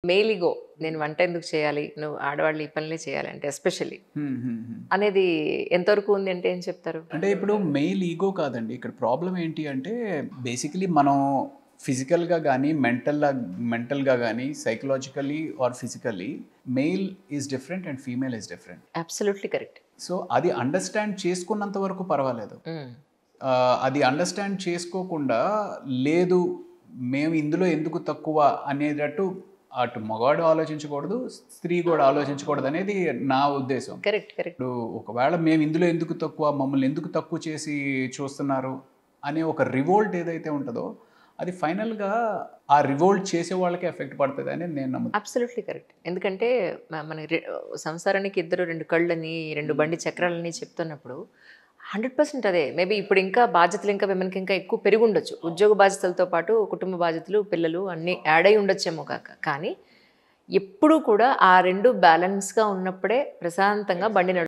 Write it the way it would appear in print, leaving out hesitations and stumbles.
Mail ఇగో నేను వంట ఎందుకు చేయాలి? నువ్వు ఆడవాళ్ళు ఈ పనులే చేయాలి అంటే ఎస్పెషల్లీ అనేది ఎంతవరకు ఉంది అంటే ఏం చెప్తారు? అంటే ఇప్పుడు మెయిల్ ఈగో కాదండి. ఇక్కడ ప్రాబ్లమ్ ఏంటి అంటే బేసికలీ మనం ఫిజికల్‌గా గానీ, మెంటల్‌గా గానీ, psychologically or physically male is different and female is different. Absolutely correct. So, అది అండర్‌స్టాండ్ చేసుకున్నంత వరకు పర్వాలేదు. అది అండర్‌స్టాండ్ చేసుకోకుండా లేదు మేము ఇందులో ఎందుకు తక్కువ అనేటట్టు అటు మగవాడు ఆలోచించకూడదు, స్త్రీ కూడా ఆలోచించకూడదనేది నా ఉద్దేశం. కరెక్ట్. కరెక్ట్. ఇప్పుడు ఒకవేళ మేము ఇందులో ఎందుకు తక్కువ, మమ్మల్ని ఎందుకు తక్కువ చేసి చూస్తున్నారు అనే ఒక రివోల్ట్ ఏదైతే ఉంటదో అది ఫైనల్‌గా ఆ రివోల్ట్ చేసే వాళ్ళకే ఎఫెక్ట్ పడతదని నేను నమ్ముతాను. Absolutely correct. ఎందుకంటే మన సంసారానికి ఇద్దరు 2 కళ్ళని, 2 బండి చక్రాలని చెప్తున్నప్పుడు 100% అదే. మేబీ ఇప్పుడు ఇంకా బాధ్యతలు ఇంకా విమెన్‌కి ఇంకా ఎక్కువ పెరిగుండొచ్చు. ఉద్యోగ బాధ్యతలతో పాటు కుటుంబ బాధ్యతలు, పిల్లలు అన్నీ యాడ్ అయ్యి ఉండొచ్చేమో కానీ ఎప్పుడూ కూడా ఆ 2 బ్యాలెన్స్‌గా ఉన్నప్పుడే ప్రశాంతంగా బండి